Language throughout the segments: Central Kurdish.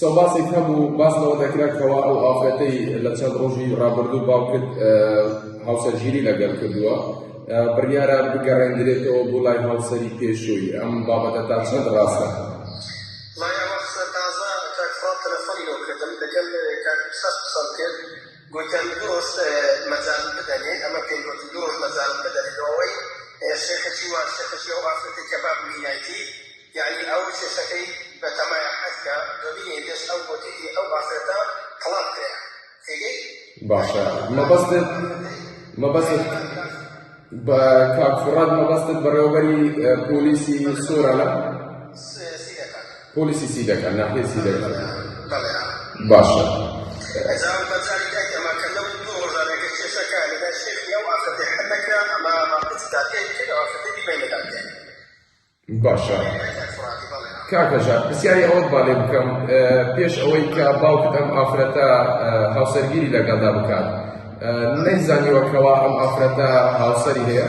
سەوباسێک هەبوو باسنەوە دەکرێتەوە ئەو ئافرەتەی لە چەند ڕۆژی ڕابردوو باوکت هاوسەرگیری لەگەڵ کردووە بڕیارە بگەڕێنرێتەوە بۆ لای هاوسەری پێشووی ئەم بابەتە تا چەند ڕاستە؟ گوتم درست مجال بدنێ ئەمە پێی گوت درست مجال بدەنەوەی شێخەکی وا شێخەکی ئەو ئافرەتەی کە باب مینایەتی یعنی ئەو شێخەکەی بە تەمایە حەزکە دەبینێ دەست ئەو گوتێتی ئەو ئافرەتە تەڵاق کرێ تێگەی باشە مەبەستت بە کاک فڕاد مەبەستت بەڕێوەبەری پۆلیسی سۆرانە پۆلیسی سیدەکە ناحیە سیدەکە باشە باشە کاکەژان پرسیاری ئەوەت با لێ بکەم پێش ئەوەی کە باوکت ئەم ئافرەتە هاوسەرگیری لەگەڵدا بکات نەیزانیوەکەوە ئەم ئافرەتە هاوسەری هەیە؟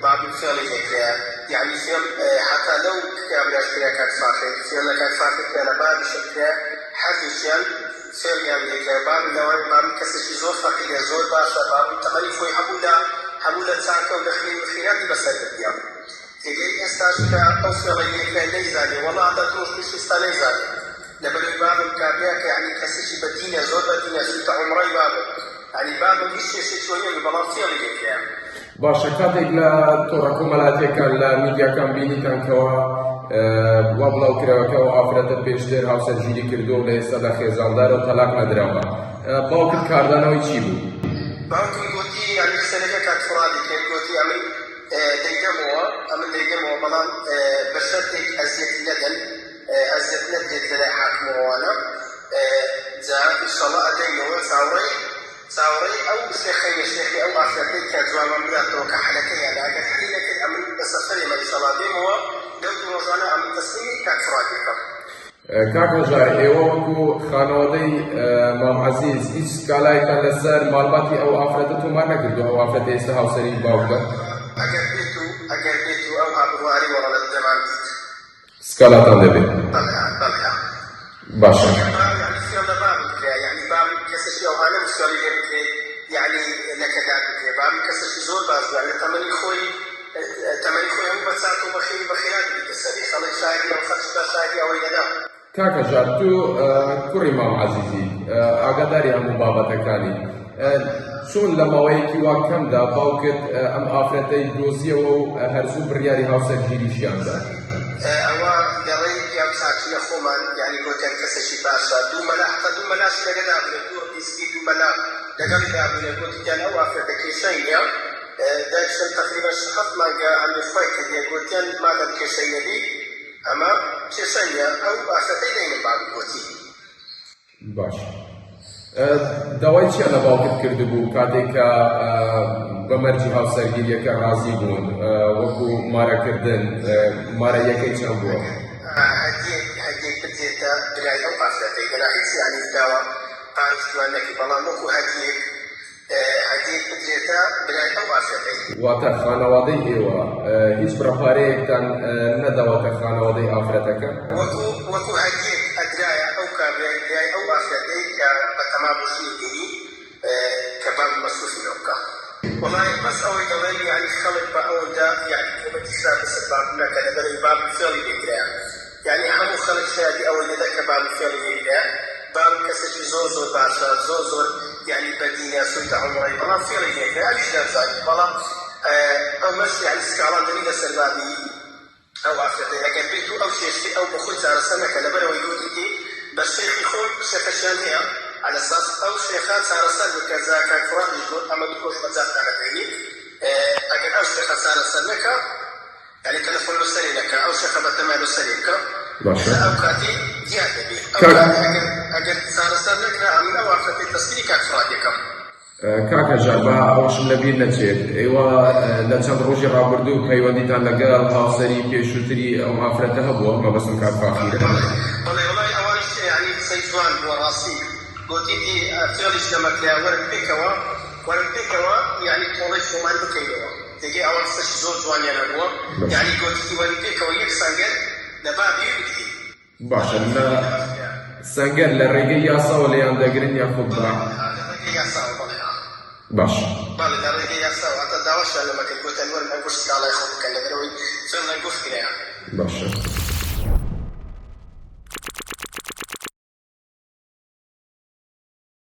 بعض الفعل يعني فعل حتى لو كامل كذا كان فاخر فعل كان فاخر كان بعض الشيء حرفيا فعل يعني بعض لو بعض كسر زور فاخر زور باشا بعض تمارين فوي حمولة ساعة ودخلين خيرات بس الدنيا تيجي استاذ كأوصل كان ليزاني والله هذا تروح مش استليزاني لما بعض الكابيا يعني كسر شيء بدينا زور بدينا شو عمري بعض يعني بعض الشيء شوية ببلاطية اللي كده باشە کاتێک لە تۆڕە کۆمەڵاتیەکان لە میدیاکان بینیتانکەوە وا بڵاو کراوەکەەوە ئافرەتە پێشتر هاوسەرگیری کردو لە ئێستا لە خێزاندار و تەلاق نەدراوە باوکت کاردانەوەی چی بوو؟ باوکم گوتی یعنی سەرەکە کات فڕادی کرد گوتی ئەمن دەیدەمەوە بەڵام بە شەرتێک ئەزیەت نەدەن ئەزیەت نەدێت لەلای حاکمەوەوانە جا ئینشەڵڵا ئەدەینەوە چاوەڕێی ئەو شێخی ئەو ئافرەتەی کە جوانمان بداتەوە کە حەلەکەیانە ئەگەر حەلی نەکرد ئەمن بە سەفەرێمە ئینشەڵڵا دێمەوە لەو دوو ڕۆژانە ئەمن تەسلیمی کات فڕادی بکەم. کاکەژار ئێوە وەکو خانەوەدەی مام عەزیز هیچ سکالایەکان لەسەر ماڵباتی ئەو ئافرەتە تۆمار نەکردووە ئەو ئافرەتە ئێستا هاوسەری باوکە؟ ئەگەر بێت و ئەو هابڕواری وەڵا لە دەمان بیت سکالاتان دەبێت؟ بەڵێ باشە يعني باب كسر أو أنا مشكلة يعني لك ذلك باب كسر زور باز يعني تمني خوي هم بساطو بخيرات بكسري خلي شاهدي أو خلش شاهدي أو يدا کاکەژار تو کوڕی مام عەزیزی ئاگاداری هەموو بابەتەکانی چۆن لە ماوەیەکی وا کەمدا باوکت ئەم ئافرەتەی دۆزیەوە و هەرزوو بڕیاری هاوسەرگیریشیاندا ئەوە دەڵێ پیاو چاکیە خۆمان یعنی گۆتیان کەسێکی باشە دوو مەلاش لەگەدا بێت دوو دیستی دوو مەلا لەگەڵدا بێت گوتیان ئەو ئافرەتە کێشەیە داچن تقریبا 7 مانگە ئەمریخوای کردیە گوتیان مادەم کێشەیە بی ئەمە کێشەیە ئەو ئافرەتەی دەینە باوک گوتی باش داوای چیان لە باوکت کردبوو کاتێک کە بە مەرجی هاوسەرگیریەکە ڕازی بوون وەکو مارەکردن مارە یەکەی چەند بووە؟ هەدیەک بدرێتە برای ئەو ئافرەتەی بەنا هیچ یانی داوە پارێزدوان نەکرد بەڵام وەکو هەدیەک بدرێتە برای ئەو ئافرەتەی واتە خانەوادەی ئێوە هیچ بڕەپارەیەکتان نەداوەتە خانەوادەی ئافرەتەکە؟ وەکو هەدیەک ئەدرایە ئەو کابرای ئەو ئافرەتەی کە بە تەمابووشی گیری کە باب مەسووفی لەو بکە والله بس أول دولة يعني خلق بأودا يعني كم تشرب بس باب نكذا بدل باب فعلي بكرة يعني هم خلق شادي أول ذاك باب فعلي بكرة باب كسر زور باشا زور يعني بدينا سويت عمري ما فعلي بكرة أيش نفسي والله أو مش يعني سكالان دليل سلبي أو عفوا لكن بيتو أو شيء أو بخل على سنة كذا بدل ويقول إيه بس شيء يخون شيء شانية على أساس أو شيخات صار سلب كذا كان فرق يقول أما بيكون مزاج على بيني أجل أو شيخات صار سلبك يعني تلفون السري لك أو شيخ بتمال السري لك أو كاتي زيادة بي أجل صار سلبك لا أمين أو عفتي تصديق كفرادكم کاکەژار بە ئەوشم لەبیر نەچێت ئێوە لە چەند ڕۆژی ڕابردوو پەیوەندیتان لەگەڵ هاوسەری پێشووتری ئەو ئافرەتە هەبووە مەبەستم کات فاخیرە والله ئەوانش يعني سەیجوان بووە ڕاستی گوتیتی فێڵیش لەمەکرا وەرن پێکەوە يعني تۆڵەی خۆمان بکەینەوە دەگەی ئەوە قسەش زۆر جوانیانە بووە يعني گوتیتی وەرن پێکەوە یەک سەنگەر لە بابی بکەین باشە لە سەنگەر لە ڕێگەی یاساوە لێیان دەگرن یاخود بە باشە بەڵێ لە ڕێگەی یاساوە هەتا داواشیان لەمەکرد گوتن وەرن هەر گوشت کاڵای خۆ بکەن لەبەرەوەی زۆر لە گوشت گرەیان باشە